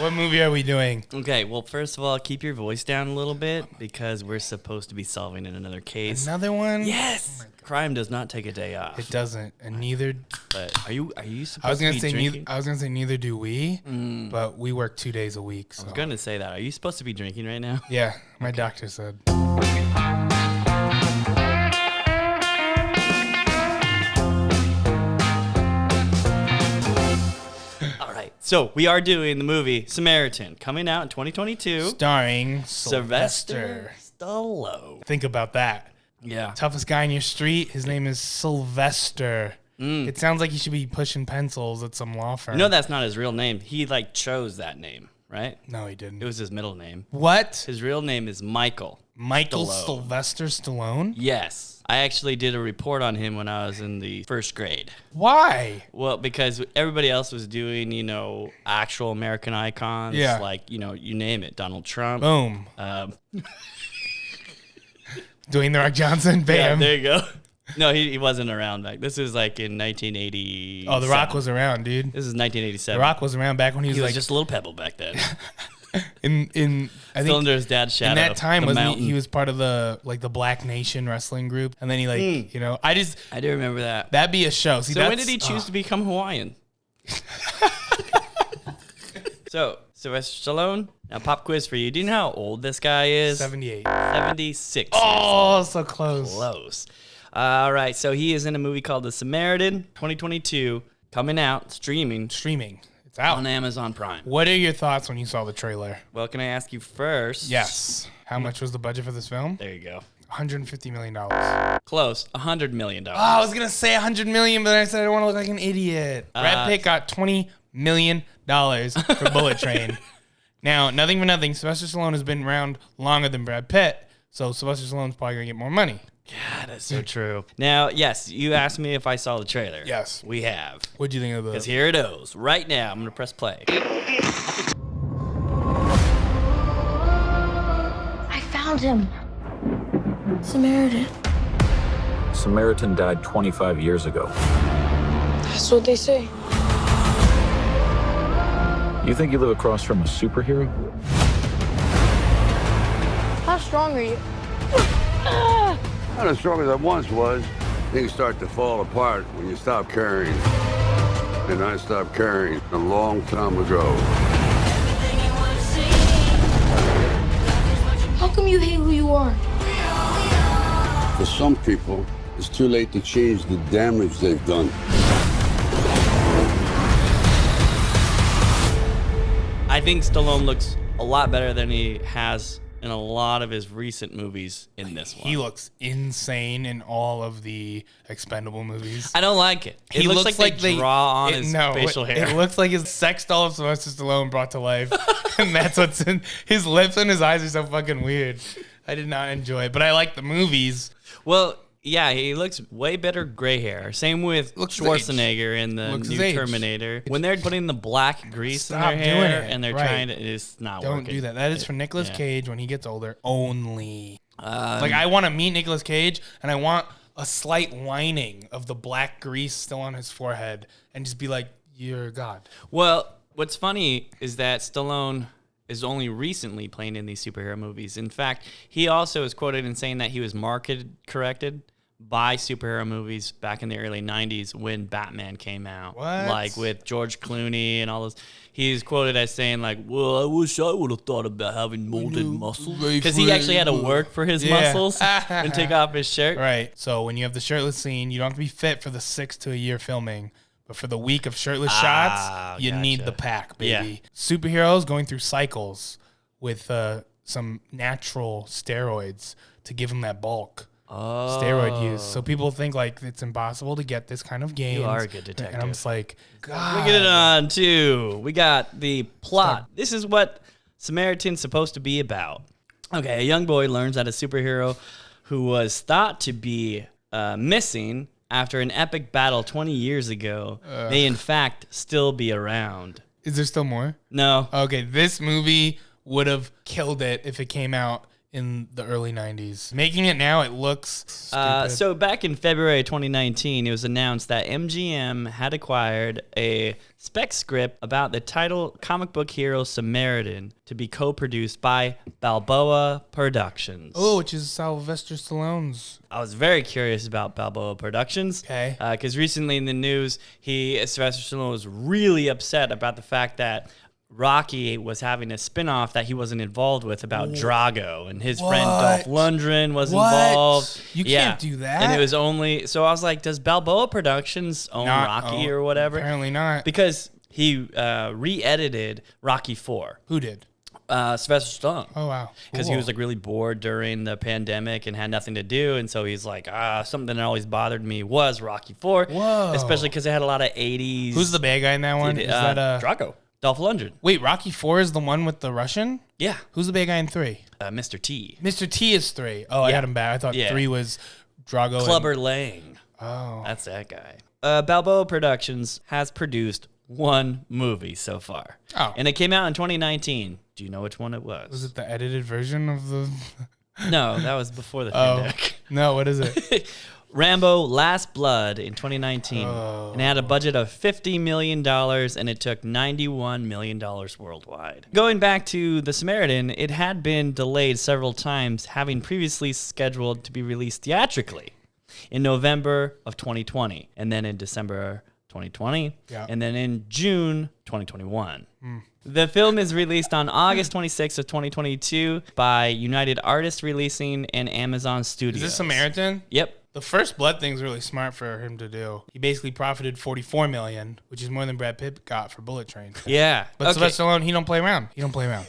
What movie are we doing? Okay, well, first of all, keep your voice down a little bit because we're supposed to be solving another case. Another one? Yes. Crime does not take a day off. It doesn't, and neither. But are you supposed to be drinking? I was gonna say neither do we, but we work 2 days a week. So. I was gonna say that. Are you supposed to be drinking right now? Yeah, my doctor said. So we are doing the movie Samaritan, coming out in 2022. Starring Sylvester Stallone. Think about that. Yeah. Toughest guy in your street. His name is Sylvester. It sounds like he should be pushing pencils at some law firm. You know that's not his real name. He chose that name, right? No, he didn't. It was his middle name. What? His real name is Michael. Michael Stallone. Sylvester Stallone? Yes. I actually did a report on him when I was in the first grade. Why? Well, because everybody else was doing, actual American icons. Yeah. Like, you name it. Donald Trump. Boom. Dwayne The Rock Johnson? Bam. Yeah, there you go. No, he wasn't around back. This was like in 1980. Oh, The Rock was around, dude. This is 1987. The Rock was around back when he was like just a little pebble back then. I think Still under his dad's shadow. in that time wasn't he was part of the Black Nation wrestling group, and then he I do remember that. That'd be a show. See, so when did he choose to become Hawaiian? So Sylvester Stallone. Now pop quiz for you. Do you know how old this guy is? 78. 76. Oh, so close. Close. All right. So he is in a movie called The Samaritan, 2022, coming out streaming It's out on Amazon Prime. What are your thoughts when you saw the trailer? Well, can I ask you first? Yes. How much was the budget for this film? There you go. $150 million. Close. $100 million. Oh, I was gonna say $100 million, but I said I don't want to look like an idiot. Brad Pitt got $20 million for Bullet Train. Now, nothing for nothing. Sylvester Stallone has been around longer than Brad Pitt, so Sylvester Stallone's probably gonna get more money. Yeah, that's so true. Now, yes, you asked me if I saw the trailer. Yes. We have. What'd you think of the... Because here it is. Right now, I'm going to press play. I found him. Samaritan. Samaritan died 25 years ago. That's what they say. You think you live across from a superhero? How strong are you? Not as strong as I once was. Things start to fall apart when you stop caring. And I stopped caring a long time ago. How come you hate who you are? For some people, it's too late to change the damage they've done. I think Stallone looks a lot better than he has in a lot of his recent movies in this one. He looks insane in all of the Expendable movies. I don't like it. It looks like they draw on his facial hair. It looks like his sex doll of Sylvester Stallone brought to life. And that's what's in his lips and his eyes are so fucking weird. I did not enjoy it, but I like the movies. Well, yeah, he looks way better gray hair. Same with Schwarzenegger in the new Terminator. When they're putting the black grease in their hair and they're trying to, it's not working. Don't do that. That is for Nicolas Cage when he gets older only. I want to meet Nicolas Cage and I want a slight whining of the black grease still on his forehead and just be like, you're God. Well, what's funny is that Stallone is only recently playing in these superhero movies. In fact, he also is quoted in saying that he was market corrected by superhero movies back in the early 90s when Batman came out. What? Like with George Clooney and all those. He's quoted as saying like, well, I wish I would have thought about having molded muscles. Because he actually had to work for his muscles and take off his shirt. Right. So when you have the shirtless scene, you don't have to be fit for the 6 to a year filming. But for the week of shirtless shots, you need the pack, baby. Yeah. Superheroes going through cycles with some natural steroids to give them that bulk. Steroid use. So people think like it's impossible to get this kind of gains. You are a good detective. And I'm just like, God. We get it on too. We got the plot. This is what Samaritan's supposed to be about. Okay, a young boy learns that a superhero who was thought to be missing after an epic battle 20 years ago may in fact still be around. Is there still more? No. Okay, this movie would have killed it if it came out in the early 90s. Making it now, it looks stupid. So back in February 2019, it was announced that MGM had acquired a spec script about the title comic book hero Samaritan to be co-produced by Balboa Productions. Oh, which is Sylvester Stallone's. I was very curious about Balboa Productions. Okay. Because recently in the news, Sylvester Stallone was really upset about the fact that Rocky was having a spinoff that he wasn't involved with about Drago, and his friend Dolph Lundgren was involved. You can't do that. And it was only, so I was like, does Balboa Productions own Rocky or whatever? Apparently not. Because he re-edited Rocky 4. Who did? Sylvester Stallone. Oh, wow. Because he was like really bored during the pandemic and had nothing to do. And so he's like, something that always bothered me was Rocky 4. Whoa. Especially because it had a lot of 80s. Who's the bad guy in that one? Is that Drago. Dolph Lundgren. Wait, Rocky 4 is the one with the Russian? Yeah. Who's the bad guy in 3? Mr. T. Mr. T is 3. Oh, I had him bad. I thought 3 was Drago. Clubber Lang. Oh. That's that guy. Balboa Productions has produced one movie so far. Oh. And it came out in 2019. Do you know which one it was? Was it the edited version of the... No, that was before the pandemic. No, what is it? Rambo Last Blood in 2019. And it had a budget of $50 million, and it took $91 million worldwide. Going back to The Samaritan, it had been delayed several times, having previously scheduled to be released theatrically in November of 2020, and then in December 2020, and then in June 2021. The film is released on August 26th of 2022 by United Artists Releasing and Amazon Studios. Is this Samaritan? Yep. The First Blood thing's really smart for him to do. He basically profited $44 million, which is more than Brad Pitt got for Bullet Train. Yeah. But Sylvester Stallone, he don't play around. He don't play around.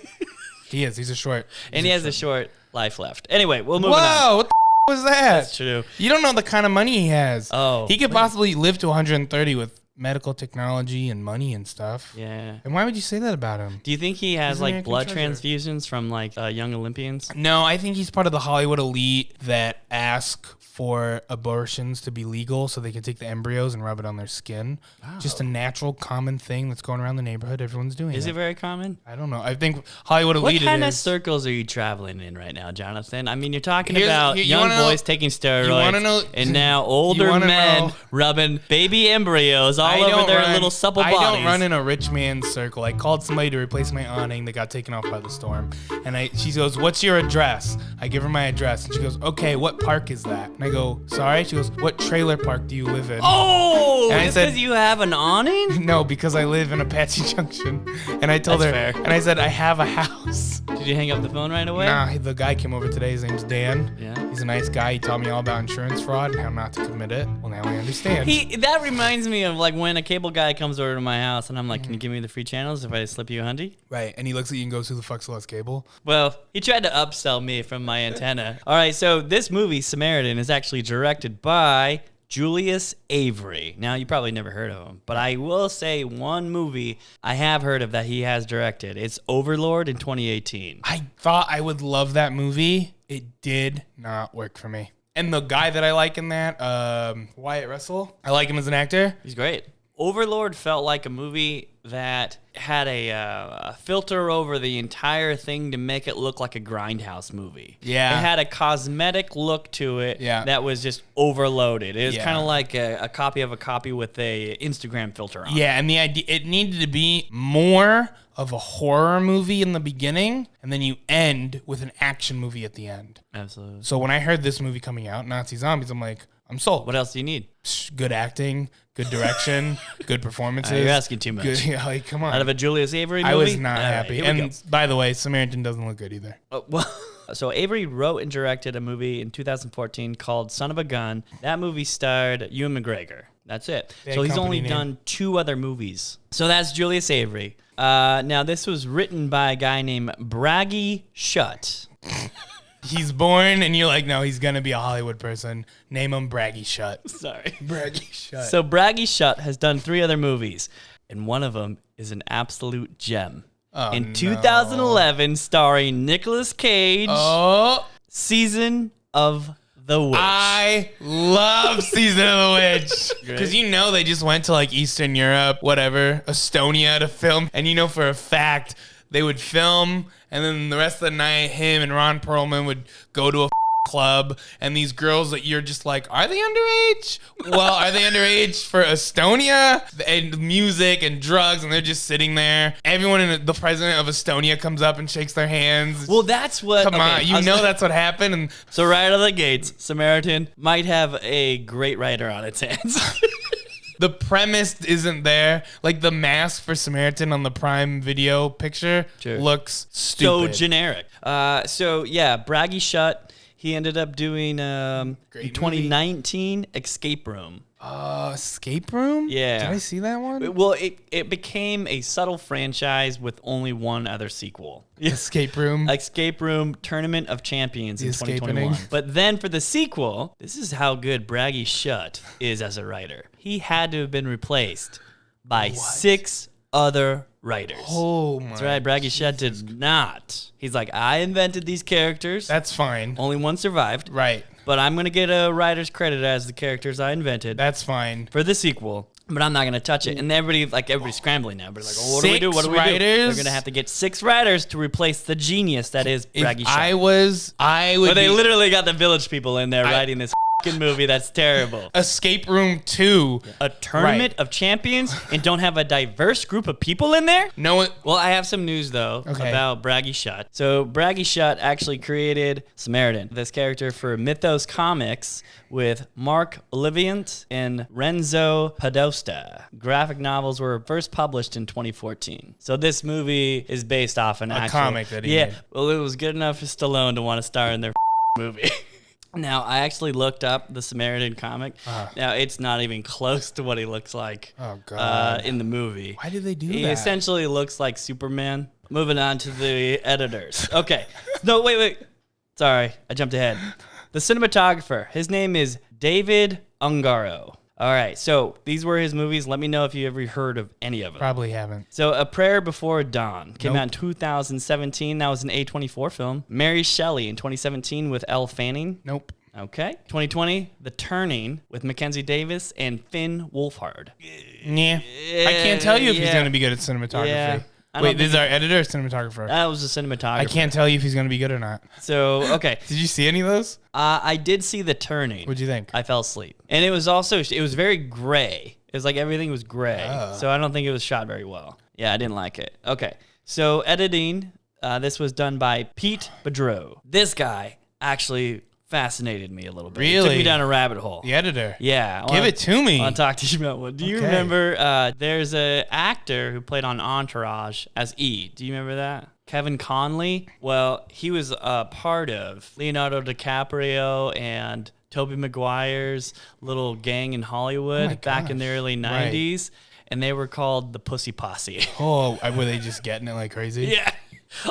He's a short. And he has a short life left. Anyway, we'll move Whoa, on. what the was that? That's true. You don't know the kind of money he has. Oh. He could possibly live to 130 with medical technology and money and stuff. Yeah. And why would you say that about him? Do you think he has He's like American blood treasure. transfusions from like young Olympians? No, I think he's part of the Hollywood elite that ask for abortions to be legal so they can take the embryos and rub it on their skin. Just a natural, common thing that's going around the neighborhood. Everyone's doing Is it. it very common? I don't know. I think Hollywood What elite kind it of is. circles are you traveling in right now, Jonathan? I mean, you're talking Here's- about you young wanna know- boys taking you wanna steroids, know- and now you older wanna men know- rubbing baby embryos all I over don't their run- little supple I bodies. don't run in a rich man's circle. I called somebody to replace my awning that got taken off by the storm. And she goes, "What's your address?" I give her my address. And she goes, "Okay, what park is that?" And I go, "Sorry?" She goes, "What trailer park do you live in?" Oh, And I just said- because you have an awning? No, because I live in Apache Junction. And I told That's her, fair. and I said, "I have a house." Did you hang up the phone right away? Nah, the guy came over today. His name's Dan. Yeah. He's a nice guy. He taught me all about insurance fraud and how not to commit it. Well, now I understand. That reminds me of like when a cable guy comes over to my house and I'm like, "Can you give me the free channels if I slip you a hundy?" Right. And he looks at you and goes, "Who the fuck's less cable?" Well, he tried to upsell me from my antenna. All right, so this movie, Samaritan, is actually directed by Julius Avery. Now, you probably never heard of him, but I will say one movie I have heard of that he has directed. It's Overlord in 2018. I thought I would love that movie. It did not work for me. And the guy that I like in that, Wyatt Russell, I like him as an actor. He's great. Overlord felt like a movie that had a filter over the entire thing to make it look like a grindhouse movie. Yeah. It had a cosmetic look to it that was just overloaded. It was kind of like a copy of a copy with a Instagram filter on. Yeah, and the idea, it needed to be more of a horror movie in the beginning, and then you end with an action movie at the end. Absolutely. So when I heard this movie coming out, Nazi Zombies, I'm like, I'm sold. What else do you need? Good acting, good direction, good performances. You're asking too much. Good, yeah, like, come on. Out of a Julius Avery movie? I was not All right, happy. here we And by the way, Samaritan doesn't look good either. So Avery wrote and directed a movie in 2014 called Son of a Gun. That movie starred Ewan McGregor. That's it. Bad So he's company only name. done 2 other movies. So that's Julius Avery. Now this was written by a guy named Bragi Schut. He's born, and you're like, no, he's going to be a Hollywood person. Name him Bragi Schut. Sorry. Bragi Schut. So Bragi Schut has done 3 other movies, and one of them is an absolute gem. Oh, in no. 2011, starring Nicolas Cage, Season of the Witch. I love Season of the Witch. Because you know they just went to like Eastern Europe, whatever, Estonia to film. And you know for a fact they would film, and then the rest of the night, him and Ron Perlman would go to a club, and these girls that you're just like, are they underage? Well, are they underage for Estonia? And music and drugs, and they're just sitting there. Everyone in the president of Estonia comes up and shakes their hands. Well, that's what. Come on, that's what happened. And so right out of the gates, Samaritan might have a great writer on its hands. the premise isn't there. Like the mask for Samaritan on the Prime Video picture looks stupid. So generic. So yeah, Bragi Schut. He ended up doing 2019 Escape Room. Escape Room? Yeah. Did I see that one? Well, it became a subtle franchise with only one other sequel. Escape Room? Escape Room Tournament of Champions in 2021. But then for the sequel, this is how good Bragi Schut is as a writer. He had to have been replaced by 6 other writers. Oh my. That's right. Bragi Schut did not. He's like, I invented these characters. That's fine. Only one survived. Right. But I'm going to get a writer's credit as the characters I invented. That's fine. For the sequel. But I'm not going to touch it. And everybody's scrambling now. But like, oh, what do we do? What do we do? They're going to have to get 6 writers to replace the genius that is Bragi Schut. I would. But they literally got the Village people in there writing this movie that's terrible. Escape Room 2. A tournament of champions and don't have a diverse group of people in there? No. Well, I have some news, though, about Bragi Schut. So Bragi Schut actually created Samaritan, this character for Mythos Comics with Mark Oliviant and Renzo Padosta. Graphic novels were first published in 2014. So this movie is based off an actual comic that he made. Well, it was good enough for Stallone to want to star in their movie. Now, I actually looked up the Samaritan comic. Now, it's not even close to what he looks like in the movie. Why did they do that? He essentially looks like Superman. Moving on to the editors. Okay. No, wait. Sorry, I jumped ahead. The cinematographer, his name is David Ungaro. All right, so these were his movies. Let me know if you ever heard of any of them. Probably haven't. So A Prayer Before Dawn came out in 2017. That was an A24 film. Mary Shelley in 2017 with Elle Fanning. Nope. Okay. 2020, The Turning with Mackenzie Davis and Finn Wolfhard. Yeah. I can't tell you if he's going to be good at cinematography. Yeah. Wait, this is our editor or cinematographer? That was a cinematographer. I can't tell you if he's going to be good or not. So, okay. Did you see any of those? I did see The Turning. What'd you think? I fell asleep. And it was very gray. It was like everything was gray. So I don't think it was shot very well. Yeah, I didn't like it. Okay. So editing, this was done by Pete Beaudreau. This guy actually fascinated me a little bit. Really? He took me down a rabbit hole. The editor. Yeah. Give it to me. I want to talk to you about one. Do you remember, there's an actor who played on Entourage as E. Do you remember that? Kevin Conley? Well, he was a part of Leonardo DiCaprio and Tobey Maguire's little gang in Hollywood back in the early 90s. Right. And they were called the Pussy Posse. Oh, were they just getting it like crazy? Yeah.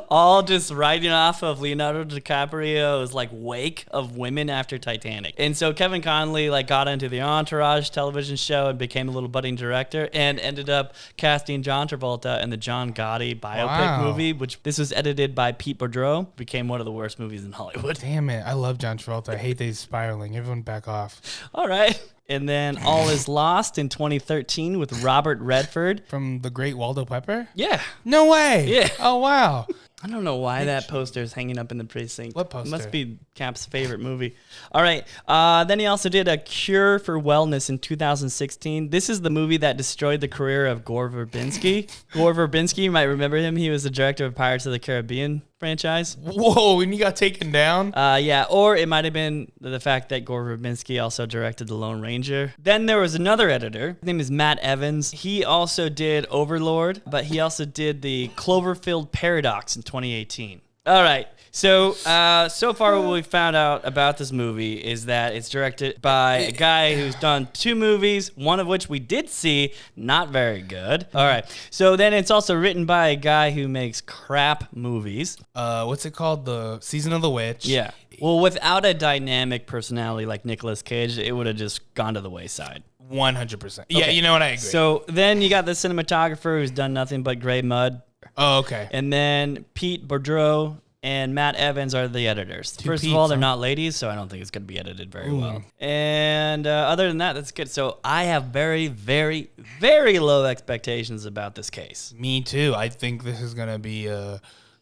All just riding off of Leonardo DiCaprio's wake of women after Titanic. And so Kevin Conley got into the Entourage television show and became a little budding director and ended up casting John Travolta in the John Gotti biopic movie, which this was edited by Pete Beaudreau. Became one of the worst movies in Hollywood. Damn it. I love John Travolta. I hate that he's spiraling. Everyone back off. All right. And then All Is Lost in 2013 with Robert Redford. From the great Waldo Pepper? Yeah. No way. Yeah. Oh, wow. I don't know why that poster is hanging up in the precinct. What poster? It must be Cap's favorite movie. All right. Then he also did A Cure for Wellness in 2016. This is the movie that destroyed the career of Gore Verbinski. Gore Verbinski, you might remember him. He was the director of Pirates of the Caribbean franchise. Whoa, and he got taken down? Yeah, or it might have been the fact that Gore Verbinski also directed The Lone Ranger. Then there was another editor. His name is Matt Evans. He also did Overlord, but he also did the Cloverfield Paradox in 2018. All right. So far what we found out about this movie is that it's directed by a guy who's done 2 movies, one of which we did see, not very good. All right. So then it's also written by a guy who makes crap movies. What's it called? The Season of the Witch. Yeah. Well, without a dynamic personality like Nicolas Cage, it would have just gone to the wayside. 100%. Yeah, you know what? I agree. So then you got the cinematographer who's done nothing but Gray Mud. Oh, okay. And then Pete Beaudreau, and Matt Evans are the editors. First Pete's, of all, they're huh? not ladies, so I don't think it's going to be edited very well. And other than that, that's good. So I have very, very, very low expectations about this case. Me too. I think this is going to be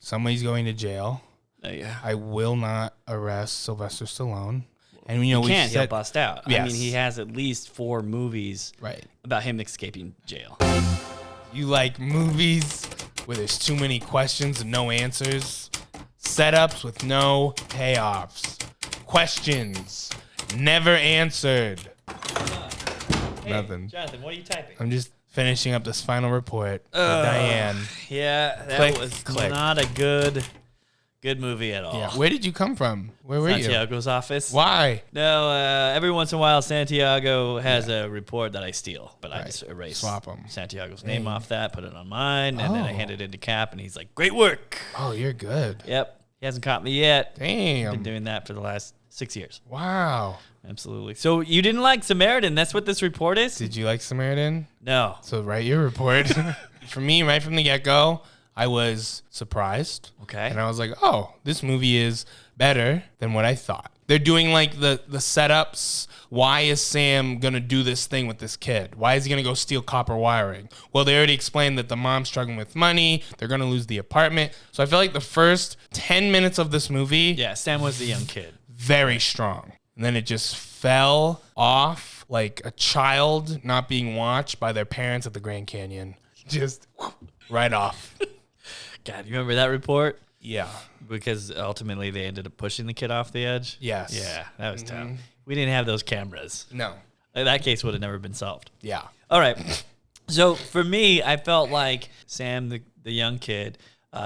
somebody's going to jail. Yeah. I will not arrest Sylvester Stallone. And we He'll said, bust out. Yes. I mean, he has at least 4 movies right. about him escaping jail. You like movies where there's too many questions and no answers, setups with no payoffs, questions never answered. Hey, Nothing. Jonathan, what are you typing? I'm just finishing up this final report for Diane. Yeah, that Click, was click. not a good movie at all. Yeah. Where did you come from? Where were you? Santiago's office. Why? No, every once in a while, Santiago has a report that I steal, but I Right. just erase Swap 'em. Santiago's name off that, put it on mine, and then I hand it in to Cap, and he's like, "Great work." Oh, you're good. Yep, he hasn't caught me yet. Damn. Been doing that for the last 6 years. Wow. Absolutely. So you didn't like Samaritan? That's what this report is? Did you like Samaritan? No. So write your report. For me, right from the get-go, I was surprised. Okay. And I was like, oh, this movie is better than what I thought. They're doing like the setups. Why is Sam going to do this thing with this kid? Why is he going to go steal copper wiring? Well, they already explained that the mom's struggling with money. They're going to lose the apartment. So I feel like the first 10 minutes of this movie, Yeah, Sam was the young kid. very strong. And then it just fell off like a child not being watched by their parents at the Grand Canyon. Just right off. God, you remember that report? Yeah. Because ultimately they ended up pushing the kid off the edge? Yes. Yeah, that was tough. We didn't have those cameras. No. That case would have never been solved. Yeah. All right. So for me, I felt like Sam, the young kid,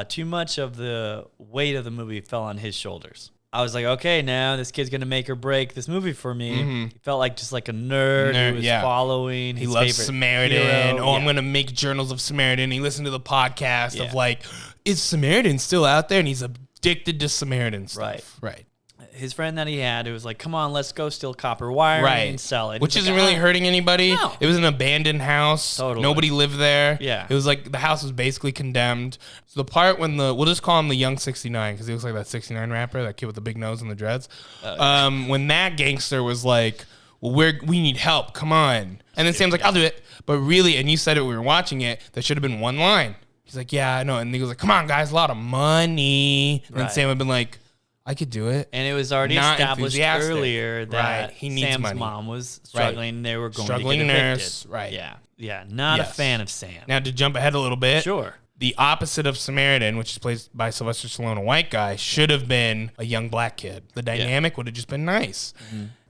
too much of the weight of the movie fell on his shoulders. I was like, okay, now this kid's going to make or break this movie for me. He felt like just like a nerd who was following his He loves favorite Samaritan. hero. Oh, I'm going to make journals of Samaritan. He listened to the podcast Yeah. of like, is Samaritan still out there? And he's addicted to Samaritan stuff. Right. His friend that he had, who was like, come on, let's go steal copper wiring and sell it. Which He's isn't like, really hurting anybody. No. It was an abandoned house. Totally. Nobody lived there. Yeah. It was like the house was basically condemned. So the part when we'll just call him the young 69 because he looks like that 69 rapper, that kid with the big nose and the dreads. When that gangster was like, well, we need help. Come on. And then Sam's like, I'll do it. But really, and you said it when we were watching it, there should have been one line. He's like, yeah, I know. And he goes like, come on, guys, a lot of money. And then Right. Sam would have been like, I could do it. And it was already Not established enthusiastic. earlier that Right. He needs Sam's money. mom was struggling. They were going Struggling to get evicted. nurse. Right. Yeah. Yeah. Not a Yes. fan of Sam. Now, to jump ahead a little bit. Sure. The opposite of Samaritan, which is played by Sylvester Stallone, a white guy, should have been a young black kid. The dynamic would have just been nice.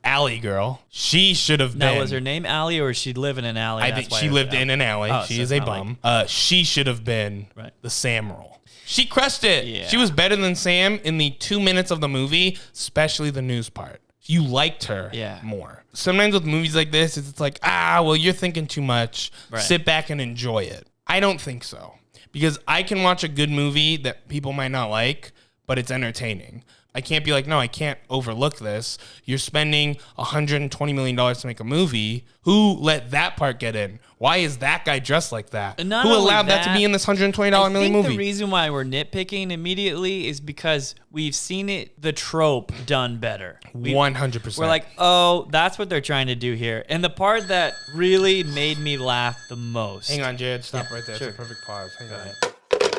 Alley girl, she should have Now, been. was her name Allie or she'd live in an alley? I That's think why she it was lived in an alley. Oh, She so is it's a not bum. She should have been Right. the Sam role. She crushed it. Yeah. She was better than Sam in the 2 minutes of the movie, especially the news part. You liked her more. Sometimes with movies like this, it's like, well, you're thinking too much. Right. Sit back and enjoy it. I don't think so. Because I can watch a good movie that people might not like, but it's entertaining. I can't be like, no, I can't overlook this. You're spending $120 million to make a movie. Who let that part get in? Why is that guy dressed like that? And not Who only allowed that to be in this $120 million movie? The reason why we're nitpicking immediately is because we've seen the trope done better. 100%. We're like, oh, that's what they're trying to do here. And the part that really made me laugh the most. Hang on, Jared. Stop right there. sure. It's a perfect pause. Hang on.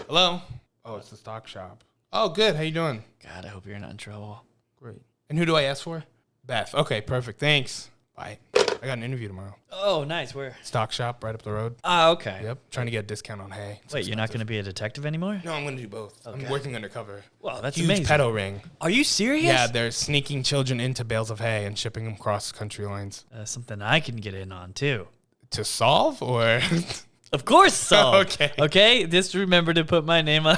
Hello? Oh, it's the stock shop. Oh, good. How you doing? God, I hope you're not in trouble. Great. And who do I ask for? Beth. Okay, perfect. Thanks. Bye. I got an interview tomorrow. Oh, nice. Where? Stock shop right up the road. Okay. Yep. Trying to get a discount on hay. It's Wait, you're not expensive. going to be a detective anymore? No, I'm going to do both. I'm working undercover. Wow, that's Huge amazing. pedo ring. Are you serious? Yeah, they're sneaking children into bales of hay and shipping them across country lines. Something I can get in on, too. To solve or? Of course so. Okay. Okay, just remember to put my name on.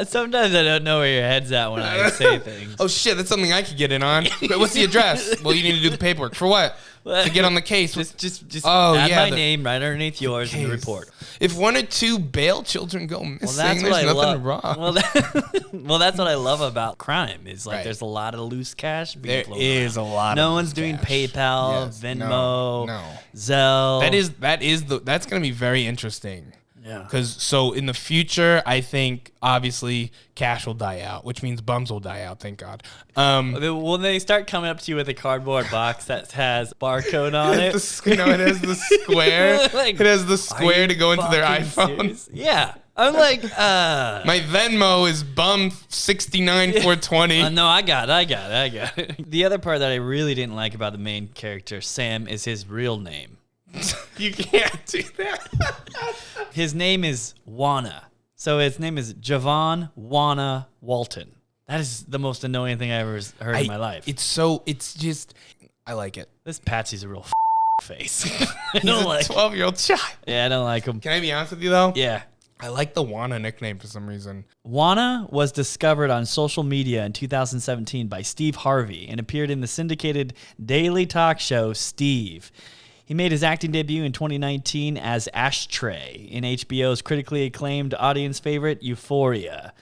Sometimes I don't know where your head's at when I say things. Oh shit, that's something I could get in on. But what's the address? Well, you need to do the paperwork. For what? To get on the case. Just Oh, add yeah, my the- name right underneath yours in the case. report. If one or two bail children go missing, Well, that's there's what I nothing love. wrong. Well, that's what I love about crime. Is like Right. there's a lot of loose cash being There floated is around. a lot No of one's loose doing cash. PayPal, Yes. Venmo, No. Zelle. That's going to be very interesting. Yeah. Because so in the future, I think obviously cash will die out, which means bums will die out. Thank God. When they start coming up to you with a cardboard box that has barcode on it, it has the square. Like, it has the square to go into their iPhone. Serious? Yeah. I'm like, My Venmo is bum 69,420. no, I got it. The other part that I really didn't like about the main character, Sam, is his real name. You can't do that. His name is Wana. So his name is Javon Wana Walton. That is the most annoying thing I ever heard in my life. It's just, I like it. This Patsy's a real face. I He's don't a like 12-year-old child. Yeah, I don't like him. Can I be honest with you, though? Yeah. I like the Wana nickname for some reason. Wana was discovered on social media in 2017 by Steve Harvey and appeared in the syndicated daily talk show Steve. He made his acting debut in 2019 as Ashtray in HBO's critically acclaimed audience favorite, Euphoria.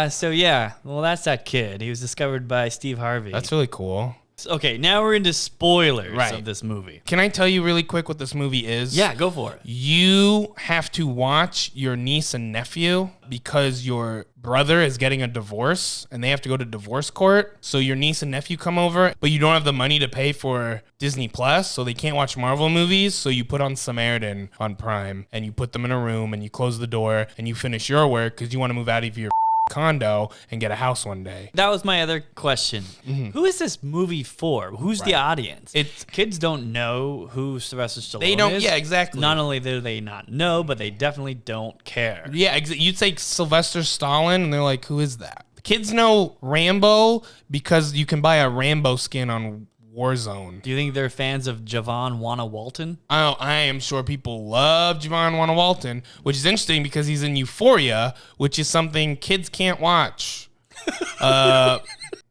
So yeah, well, that's that kid. He was discovered by Steve Harvey. That's really cool. Okay, now we're into spoilers Right. of this movie. Can I tell you really quick what this movie is? Yeah, go for it. You have to watch your niece and nephew because your brother is getting a divorce and they have to go to divorce court. So your niece and nephew come over, but you don't have the money to pay for Disney Plus, so they can't watch Marvel movies. So you put on Samaritan on Prime and you put them in a room and you close the door and you finish your work because you want to move out of your condo and get a house one day. That was my other question. Mm-hmm. Who is this movie for? Who's the audience? It's- Kids don't know who Sylvester Stallone They don't- is. yeah, exactly. Not only do they not know, but they definitely don't care. Yeah, you'd say Sylvester Stallone, and they're like, who is that? The kids know Rambo because you can buy a Rambo skin on Warzone. Do you think they're fans of Javon Wana Walton? Oh, I am sure people love Javon Wana Walton, which is interesting because he's in Euphoria, which is something kids can't watch.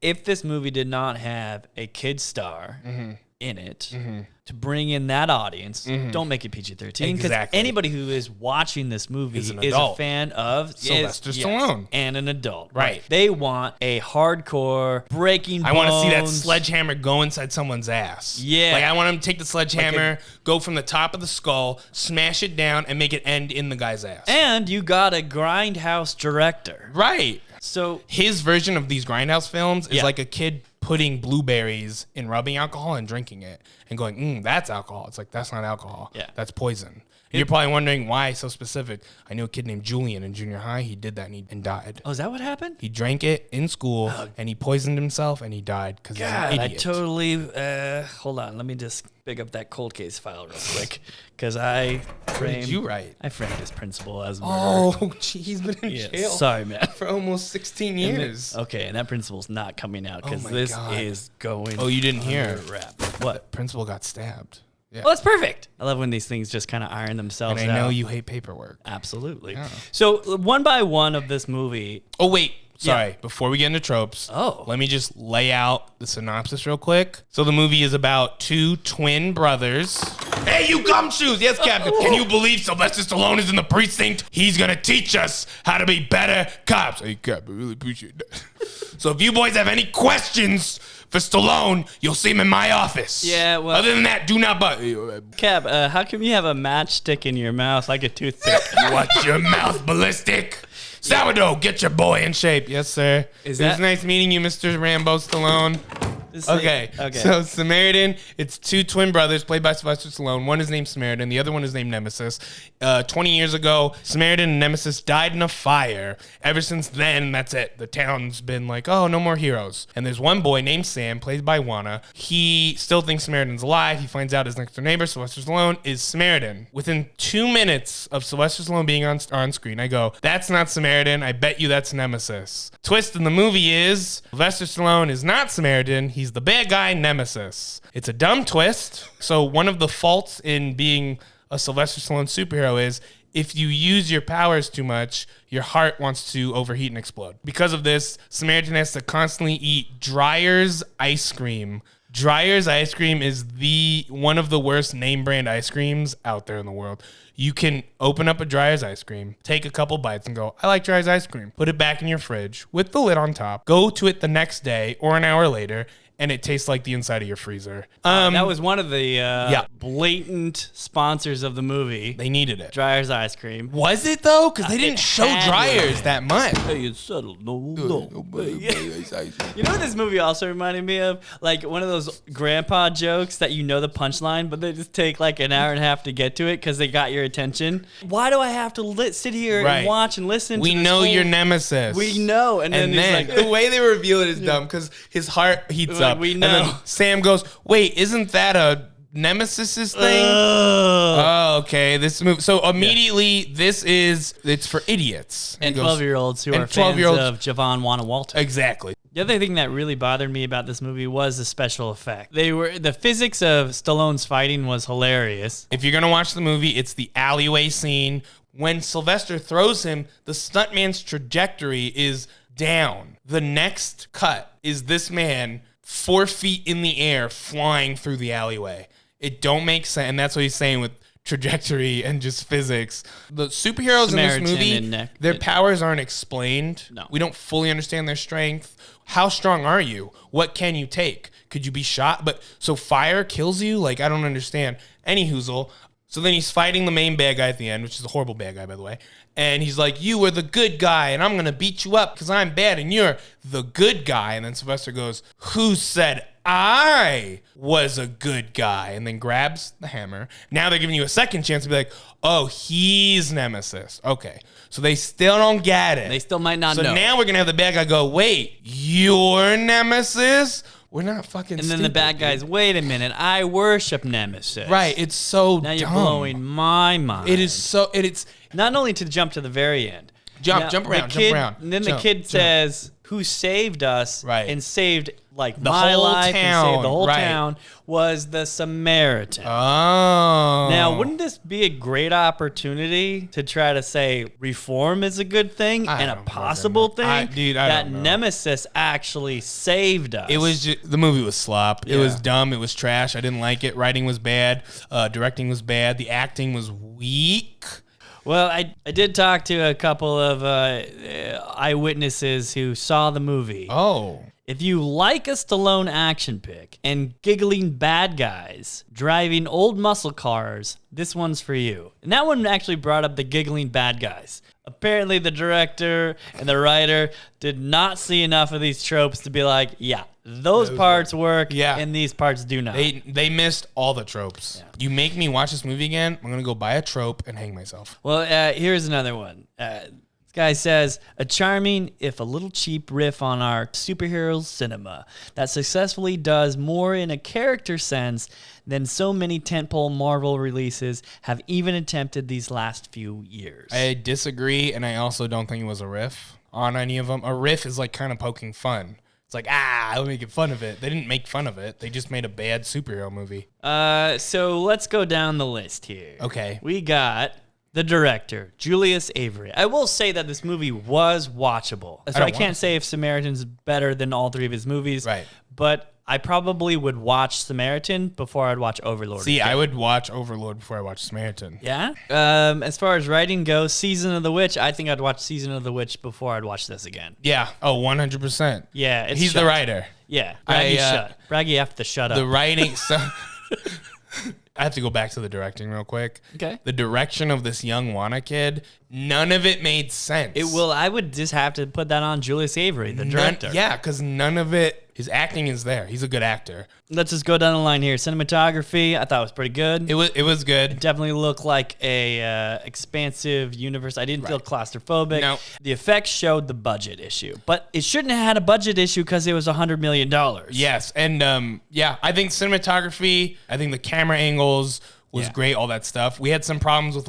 If this movie did not have a kid star in it to bring in that audience, don't make it PG-13. Because Exactly. anybody who is watching this movie Is an is a adult. fan of Sylvester Stallone. and an adult. Right. They want a hardcore breaking I want to see that bones. sledgehammer go inside someone's ass. Yeah. Like, I want him to take the sledgehammer, go from the top of the skull, smash it down, and make it end in the guy's ass. And you got a grindhouse director. Right. So His version of these grindhouse films is Yeah. like a kid putting blueberries in rubbing alcohol and drinking it and going, that's alcohol. It's like, that's not alcohol. Yeah. That's poison. And you're probably wondering why so specific. I knew a kid named Julian in junior high. He did that and died. oh, is that what happened? He drank it in school and he poisoned himself and he died because he's an God, I idiot. totally. Hold on, let me just pick up that cold case file real quick because I framed. What did you write? I framed his principal as murder. Oh, gee, he's been in Yeah, jail sorry, man. for almost 16 years. Okay, and that principal's not coming out because my this God. is going. Oh, you didn't hear? under wrap. What? Principal got stabbed. Yeah. Well, that's perfect. I love when these things just kind of iron themselves And out. I know you hate paperwork. Absolutely. So one by one of this movie. Oh, wait. Sorry. Before we get into tropes, let me just lay out the synopsis real quick. So the movie is about two twin brothers. Hey, you gumshoes! Yes, Captain. Can you believe Sylvester Stallone is in the precinct? He's gonna teach us how to be better cops. Hey, Captain, really appreciate that. So if you boys have any questions for Stallone, you'll see him in my office. Yeah, well- Other than that, do not bother. Cap, how come you have a matchstick in your mouth like a toothpick? Watch your mouth, ballistic. Sourdough, get your boy in shape. Yes, sir. It was nice meeting you, Mr. Rambo Stallone. Okay. So Samaritan, it's two twin brothers played by Sylvester Stallone. One is named Samaritan. The other one is named Nemesis. 20 years ago, Samaritan and Nemesis died in a fire. Ever since then, that's it. The town's been like, oh, no more heroes. And there's one boy named Sam, played by Wana. He still thinks Samaritan's alive. He finds out his next door neighbor, Sylvester Stallone, is Samaritan. Within 2 minutes of Sylvester Stallone being on screen, I go, that's not Samaritan. I bet you that's Nemesis. Twist in the movie is Sylvester Stallone is not Samaritan. He's the bad guy, Nemesis. It's a dumb twist. So one of the faults in being a Sylvester Stallone superhero is if you use your powers too much, your heart wants to overheat and explode. Because of this, Samaritan has to constantly eat Dreyer's ice cream. Dreyer's ice cream is one of the worst name brand ice creams out there in the world. You can open up a Dreyer's ice cream, take a couple bites and go, I like Dreyer's ice cream. Put it back in your fridge with the lid on top. Go to it the next day or an hour later and it tastes like the inside of your freezer. That was one of the blatant sponsors of the movie. They needed it. Dryer's ice cream. Was it though? Because they didn't it show had Dryer's to. that much. Hey, it's settled. No. You know what this movie also reminded me of? Like one of those grandpa jokes that you know the punchline, but they just take like an hour and a half to get to it because they got your attention. Why do I have to sit here and watch and listen? We to this know whole... your nemesis. We know, and then he's like, the way they reveal it is dumb because his heart heats up. We know. And then Sam goes, "Wait, isn't that a Nemesis's thing?" Oh, okay. This movie. So immediately, it's for idiots and 12-year-olds who are fans of Javon Walter. Exactly. The other thing that really bothered me about this movie was the special effect. The physics of Stallone's fighting was hilarious. If you're gonna watch the movie, it's the alleyway scene. When Sylvester throws him, the stuntman's trajectory is down. The next cut is this man 4 feet in the air flying through the alleyway. It don't make sense, and that's what he's saying with trajectory and just physics. The superheroes Samaritan in this movie, their powers aren't explained. No. We don't fully understand their strength. How strong are you? What can you take? Could you be shot? But so fire kills you? Like, I don't understand. Any hoozle. So then he's fighting the main bad guy at the end, which is a horrible bad guy, by the way. And he's like, "You are the good guy, and I'm going to beat you up because I'm bad, and you're the good guy." And then Sylvester goes, "Who said I was a good guy?" And then grabs the hammer. Now they're giving you a second chance to be like, "Oh, he's Nemesis." Okay. So they still don't get it. They still might not know. So now we're going to have the bad guy go, "Wait, you're Nemesis?" We're not fucking And then the bad guy's, "Wait a minute, I worship Nemesis." Right, it's so now dumb. you're blowing my mind. It is so, it's... Not only to jump to the very end. Jump around. And then the kid says, "Who saved us and saved like the my whole life town. and saved the whole town was the Samaritan." Oh. Now, wouldn't this be a great opportunity to try to say reform is a good thing and a possible thing? I that don't know. Nemesis actually saved us. It was just, the movie was slop. It was dumb. It was trash. I didn't like it. Writing was bad. Directing was bad. The acting was weak. Well, I did talk to a couple of eyewitnesses who saw the movie. Oh. If you like a Stallone action pick and giggling bad guys driving old muscle cars, this one's for you. And that one actually brought up the giggling bad guys. Apparently the director and the writer did not see enough of these tropes to be like, yeah, those parts work and these parts do not. They missed all the tropes. Yeah. You make me watch this movie again, I'm going to go buy a trope and hang myself. Well, here's another one. This guy says, "A charming, if a little cheap riff on our superhero cinema that successfully does more in a character sense than so many tentpole Marvel releases have even attempted these last few years." I disagree, and I also don't think it was a riff on any of them. A riff is like kind of poking fun. It's like, we're making fun of it. They didn't make fun of it. They just made a bad superhero movie. So let's go down the list here. Okay. We got the director, Julius Avery. I will say that this movie was watchable. So I can't say if Samaritan's better than all three of his movies. Right. But I probably would watch Samaritan before I'd watch Overlord. See, I would watch Overlord before I watch Samaritan. Yeah? As far as writing goes, Season of the Witch, I think I'd watch Season of the Witch before I'd watch this again. Yeah. Oh, 100%. Yeah. He's the writer. Yeah. Bragi Schut. Bragi F, the shut up. The writing... I have to go back to the directing real quick. Okay. The direction of this young Wana kid, none of it made sense. I would just have to put that on Julius Avery, the director. Yeah, because none of it, his acting is there. He's a good actor. Let's just go down the line here. Cinematography, I thought was pretty good. It was good. It definitely looked like a expansive universe. I didn't feel claustrophobic. No. The effects showed the budget issue, but it shouldn't have had a budget issue because it was $100 million. Yes, and I think cinematography, I think the camera angles was great, all that stuff. We had some problems with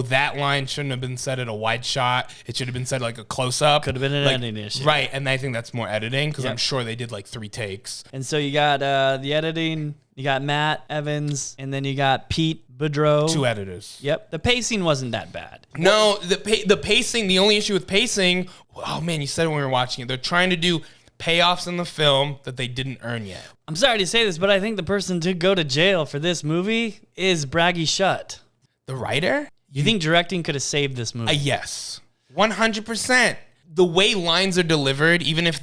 that line shouldn't have been set at a wide shot. It should have been set like a close-up. Could have been an editing issue. Right, and I think that's more editing because I'm sure they did 3 takes. And so you got the editing, you got Matt Evans, and then you got Pete Beaudreau. 2 editors. Yep. The pacing wasn't that bad. No, the pacing, the only issue with pacing, oh man, you said it when we were watching it, they're trying to do payoffs in the film that they didn't earn yet. I'm sorry to say this, but I think the person to go to jail for this movie is Bragi Schut. The writer? You think directing could have saved this movie? Yes. 100%. the way lines are delivered, even if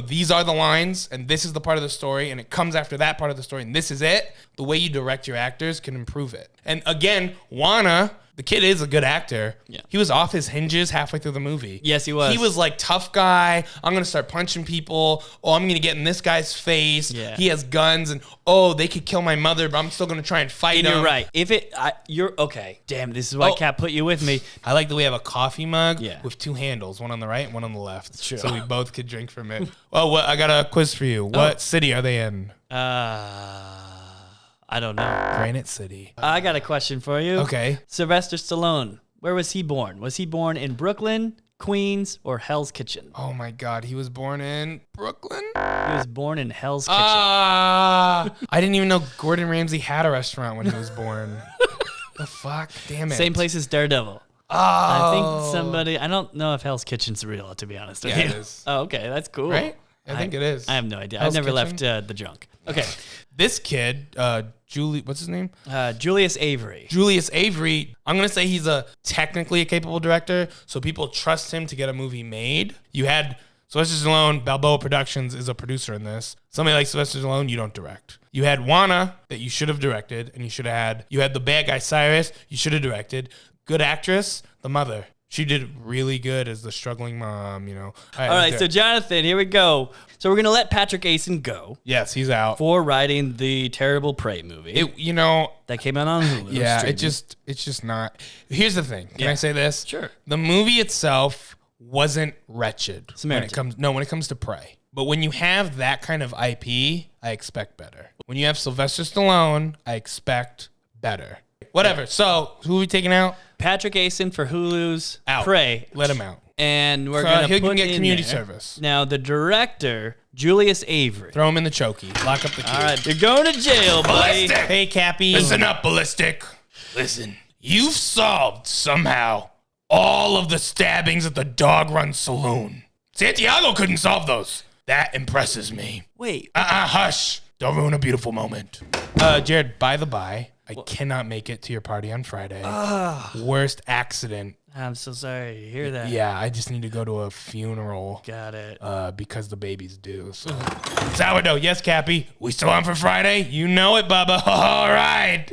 these are the lines and this is the part of the story and it comes after that part of the story and this is it, the way you direct your actors can improve it. And again, Juana, the kid is a good actor. Yeah. He was off his hinges halfway through the movie. Yes, he was. He was like, tough guy. I'm going to start punching people. Oh, I'm going to get in this guy's face. Yeah. He has guns and, they could kill my mother, but I'm still going to try and fight him. You're right. You're okay. Damn, this is why Kat put you with me. I like that we have a coffee mug with two handles, one on the right and one on the left. True. So we both could drink from it. I got a quiz for you. What city are they in? I don't know. Granite City. I got a question for you. Okay. Sylvester Stallone, where was he born? Was he born in Brooklyn, Queens, or Hell's Kitchen? Oh my God, he was born in Brooklyn? He was born in Hell's Kitchen. I didn't even know Gordon Ramsay had a restaurant when he was born. The fuck? Damn it. Same place as Daredevil. I think I don't know if Hell's Kitchen's real, to be honest with you. It is. Oh, okay, that's cool. Right? I think it is. I have no idea. Hell's I've never Kitchen? left the junk. Okay. This kid, what's his name? Julius Avery. Julius Avery. I'm going to say he's technically a capable director, so people trust him to get a movie made. You had Sylvester Stallone, Balboa Productions is a producer in this. Somebody like Sylvester Stallone, you don't direct. You had Juana that you should have directed, and you had the bad guy Cyrus, you should have directed. Good actress, the mother. She did really good as the struggling mom, All right, so Jonathan, here we go. So we're going to let Patrick Asen go. Yes, he's out. For writing the terrible Prey movie. That came out on Hulu. Yeah, it's just not. Here's the thing. Can I say this? Sure. The movie itself wasn't wretched Samaritan. when it comes to Prey. But when you have that kind of IP, I expect better. When you have Sylvester Stallone, I expect better. Whatever. So, who are we taking out? Patrick Asen for Hulu's Out. Prey. Let him out. And we're going to put get in community there. service. Now, the director, Julius Avery. Throw him in the chokey. Lock up the key. All right, you're going to jail, buddy. Ballistic. Hey, Cappy. Listen up, Ballistic. Listen. You've solved, somehow, all of the stabbings at the Dog Run Saloon. Santiago couldn't solve those. That impresses me. Wait. Hush. Don't ruin a beautiful moment. Jared, by the by, I cannot make it to your party on Friday. Worst accident. I'm so sorry to hear that. Yeah, I just need to go to a funeral. Got it. Because the baby's due. So. Sourdough, yes, Cappy. We still on for Friday? You know it, Bubba. All right.